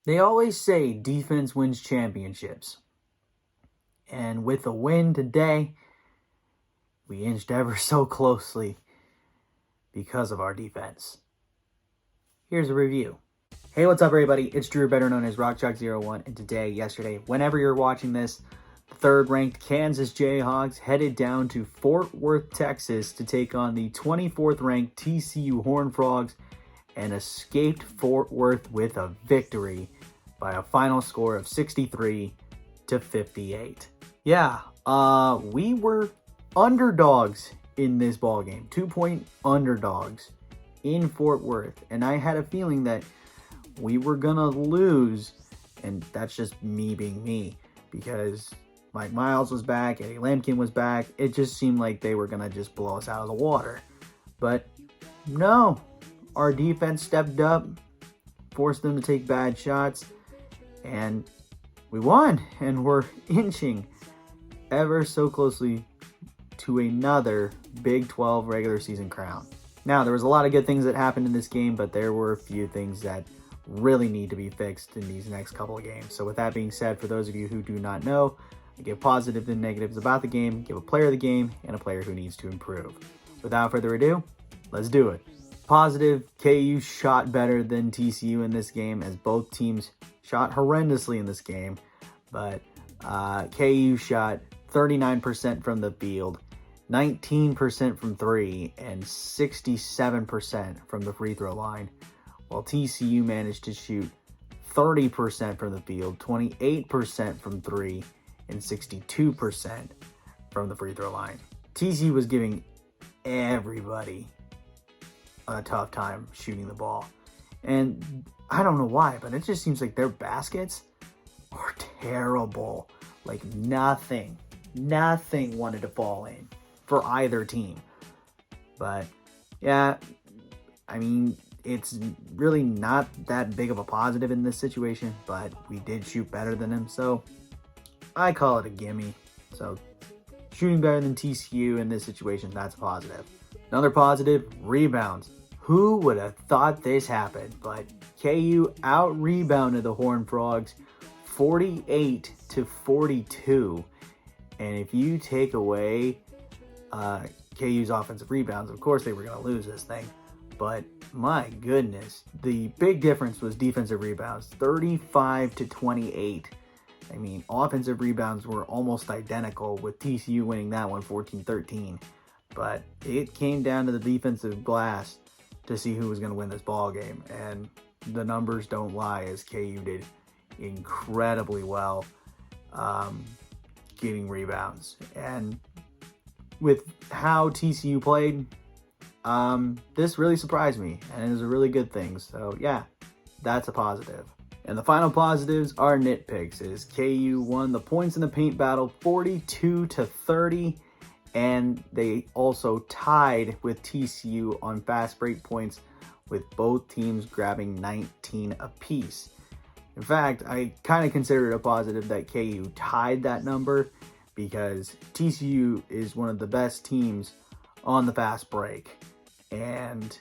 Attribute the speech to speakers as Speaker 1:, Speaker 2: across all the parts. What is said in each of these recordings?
Speaker 1: They always say defense wins championships. And with a win today, we inched ever so closely because of our defense. Here's a review. Hey, what's up, everybody? It's Drew, better known as RockChalk01, and today, yesterday, whenever you're watching this, the third-ranked Kansas Jayhawks headed down to Fort Worth, Texas to take on the 24th-ranked TCU Horned Frogs and escaped Fort Worth with a victory by a final score of 63-58. Yeah, we were underdogs in this ballgame, 2-point underdogs in Fort Worth, and I had a feeling that we were gonna lose, and that's just me being me, because Mike Miles was back, Eddie Lampkin was back. It just seemed like they were gonna just blow us out of the water. But no, our defense stepped up, forced them to take bad shots, and we won, and we're inching ever so closely to another Big 12 regular season crown. Now, there was a lot of good things that happened in this game, but there were a few things that really need to be fixed in these next couple of games. So with that being said, for those of you who do not know, I give positives and negatives about the game, give a player of the game, and a player who needs to improve. Without further adu, let's do it. Positive, KU shot better than TCU in this game, as both teams shot horrendously in this game. But KU shot 39% from the field, 19% from three, and 67% from the free throw line, while TCU managed to shoot 30% from the field, 28% from three, and 62% from the free throw line. TCU was giving everybody a tough time shooting the ball. And I don't know why, but it just seems like their baskets are terrible. Like nothing wanted to fall in for either team. But yeah, I mean, it's really not that big of a positive in this situation, but we did shoot better than them, so I call it a gimme. So shooting better than TCU in this situation, that's a positive. Another positive, rebounds. Who would have thought this happened? But KU out-rebounded the Horned Frogs 48-42. And if you take away KU's offensive rebounds, of course they were going to lose this thing. But my goodness, the big difference was defensive rebounds, 35-28. I mean, offensive rebounds were almost identical, with TCU winning that one 14-13. But it came down to the defensive glass to see who was going to win this ball game. And the numbers don't lie, as KU did incredibly well getting rebounds. And with how TCU played, this really surprised me, and it was a really good thing. So yeah, that's a positive. And the final positives are nitpicks, as KU won the points in the paint battle 42-30, and they also tied with TCU on fast break points, with both teams grabbing 19 apiece. In fact, I kind of consider it a positive that KU tied that number, because TCU is one of the best teams on the fast break. And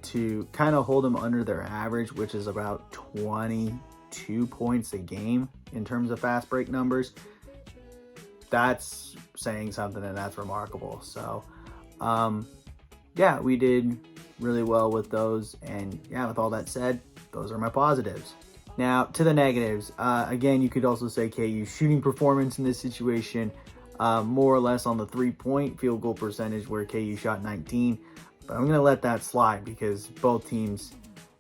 Speaker 1: to kind of hold them under their average, which is about 22 points a game in terms of fast break numbers, that's saying something, and that's remarkable. So yeah, we did really well with those. And yeah, with all that said, those are my positives. Now to the negatives. Again, you could also say KU's shooting performance in this situation, more or less on the 3-point field goal percentage, where KU shot 19. But I'm going to let that slide because both teams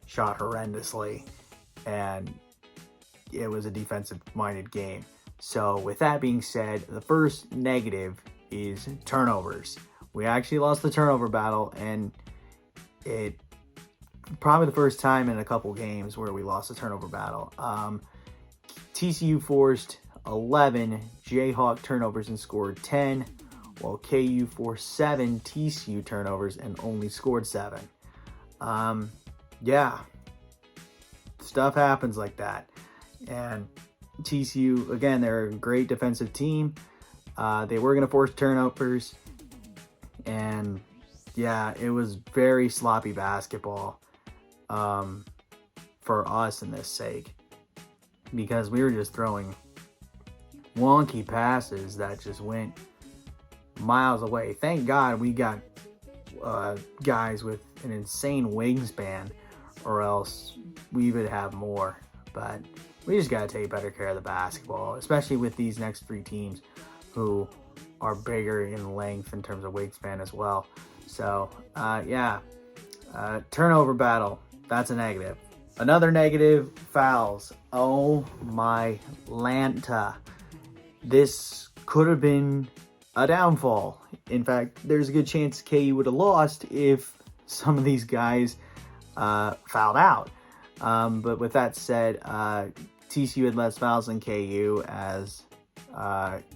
Speaker 1: shot horrendously, and it was a defensive-minded game. So with that being said, the first negative is turnovers. We actually lost the turnover battle, and it probably the first time in a couple games where we lost the turnover battle. TCU forced 11 Jayhawk turnovers and scored 10, while KU forced 7 TCU turnovers and only scored 7. Yeah, stuff happens like that. And TCU, again, they're a great defensive team. They were going to force turnovers, and yeah, it was very sloppy basketball for us in this sake. because we were just throwing wonky passes that just went miles away. Thank God we got guys with an insane wingspan, or else we would have more. But we just got to take better care of the basketball, especially with these next three teams who are bigger in length in terms of wingspan as well. So, turnover battle, that's a negative. Another negative, fouls. Oh my Lanta. This could have been a downfall. In fact, there's a good chance KU would have lost if some of these guys fouled out. But with that said, TCU had less fouls than KU, as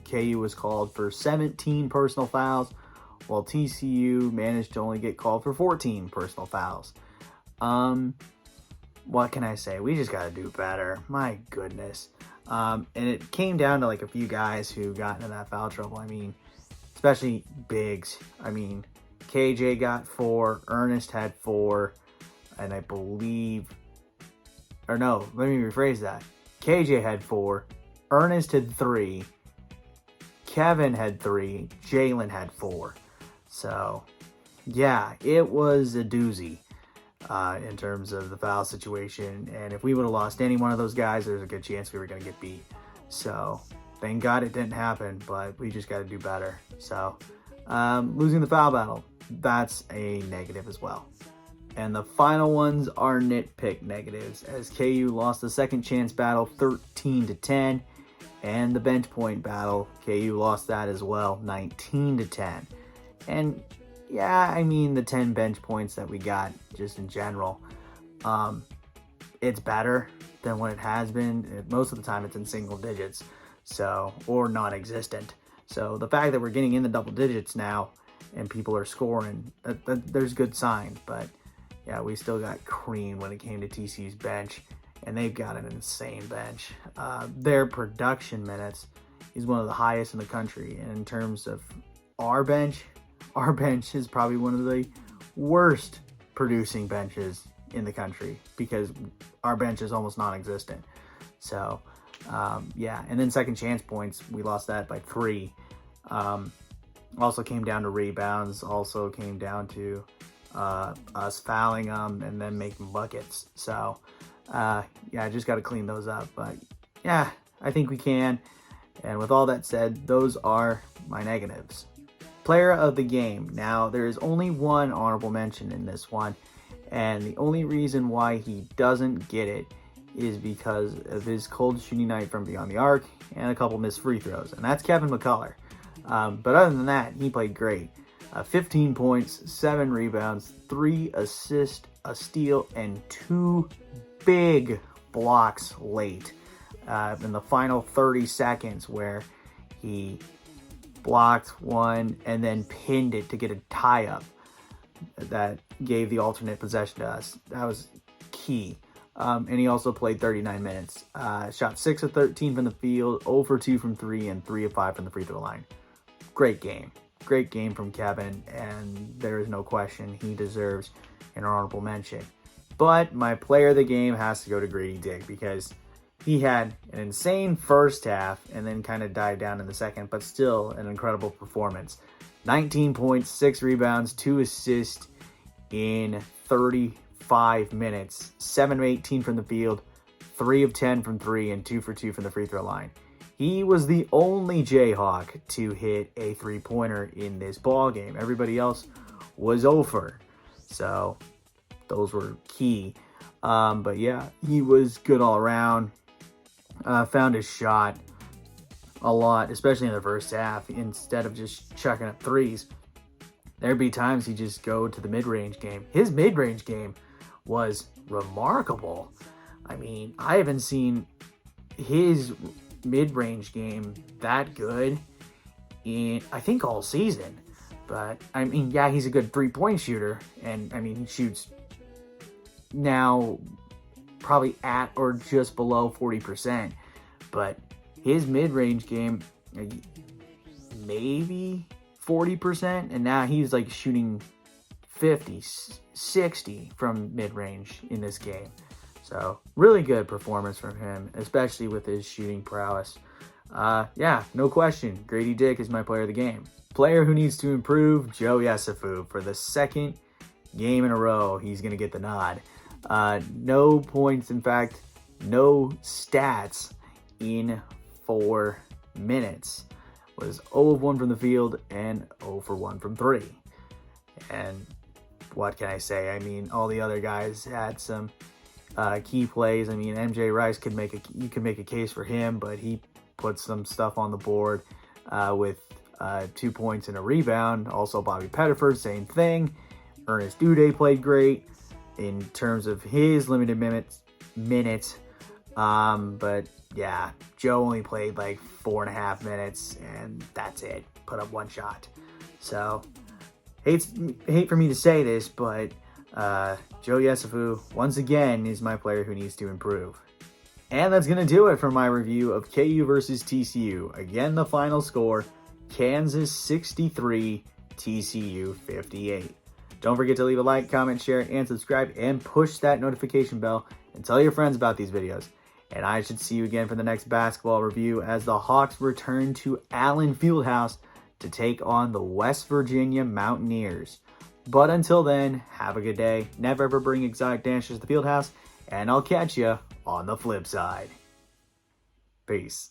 Speaker 1: KU was called for 17 personal fouls, while TCU managed to only get called for 14 personal fouls. What can I say? We just got to do better. My goodness. And it came down to like a few guys who got into that foul trouble. I mean, especially bigs. I mean, KJ got 4, Ernest had 4, and I believe, or no, let me rephrase that. KJ had 4, Ernest had 3, Kevin had 3, Jalen had 4. So, yeah, it was a doozy in terms of the foul situation. And if we would have lost any one of those guys, there's a good chance we were going to get beat. So, thank God it didn't happen, but we just got to do better. So, losing the foul battle, that's a negative as well. And the final ones are nitpick negatives, as KU lost the second chance battle 13-10, and the bench point battle, KU lost that as well 19-10. And yeah, I mean, the 10 bench points that we got just in general, it's better than what it has been. Most of the time it's in single digits, so, or non-existent. So the fact that we're getting in the double digits now and people are scoring, there's good sign. But yeah, we still got creamed when it came to TCU's bench, and they've got an insane bench. Their production minutes is one of the highest in the country, and in terms of our bench is probably one of the worst producing benches in the country, because our bench is almost non-existent. So, and then second chance points, we lost that by 3. Also came down to rebounds, also came down to us fouling them and then making buckets. So, just got to clean those up. But yeah, I think we can. And with all that said, those are my negatives. Player of the game. Now, there is only one honorable mention in this one, and the only reason why he doesn't get it is because of his cold shooting night from beyond the arc and a couple missed free throws, and that's Kevin McCullough. But other than that, he played great. 15 points, 7 rebounds, 3 assists, a steal, and 2 big blocks late in the final 30 seconds, where he blocked one and then pinned it to get a tie-up that gave the alternate possession to us. That was key. And he also played 39 minutes. Shot 6 of 13 from the field, 0 for 2 from 3, and 3 of 5 from the free throw line. Great game. Great game from Kevin, and there is no question he deserves an honorable mention. But my player of the game has to go to Grady Dick, because he had an insane first half and then kind of died down in the second, but still an incredible performance. 19 points, 6 rebounds, 2 assists in 35 minutes. 7 of 18 from the field, 3 of 10 from 3, and 2 for 2 from the free throw line. He was the only Jayhawk to hit a 3-pointer in this ball game. Everybody else was over. So those were key. But yeah, he was good all around. Found his shot a lot, especially in the first half. Instead of just chucking up threes, there'd be times he'd just go to the mid-range game. His mid-range game was remarkable. I mean, I haven't seen his mid-range game that good in, I think, all season. But, I mean, yeah, he's a good 3-point shooter. And, I mean, he shoots now probably at or just below 40%, but his mid-range game, maybe 40%, and now he's like shooting 50, 60 from mid-range in this game. So really good performance from him, especially with his shooting prowess. Yeah, no question. Grady Dick is my player of the game. Player who needs to improve, Joe Yesufu. For the second game in a row, he's going to get the nod. No points, in fact, no stats in 4 minutes. Was 0 of 1 from the field and 0 for 1 from 3. And what can I say? I mean, all the other guys had some key plays. I mean, MJ Rice you could make a case for him, but he put some stuff on the board with 2 points and a rebound. Also, Bobby Pettiford, same thing. Ernest Uday played great in terms of his limited minutes. But yeah, Joe only played like 4.5 minutes, and that's it. Put up 1 shot. So hate for me to say this, but Joe Yesufu once again is my player who needs to improve. And that's going to do it for my review of KU versus TCU. Again, the final score, Kansas 63, TCU 58. Don't forget to leave a like, comment, share, and subscribe, and push that notification bell, and tell your friends about these videos. And I should see you again for the next basketball review as the Hawks return to Allen Fieldhouse to take on the West Virginia Mountaineers. But until then, have a good day. Never ever bring exotic dancers to the Fieldhouse, and I'll catch you on the flip side. Peace.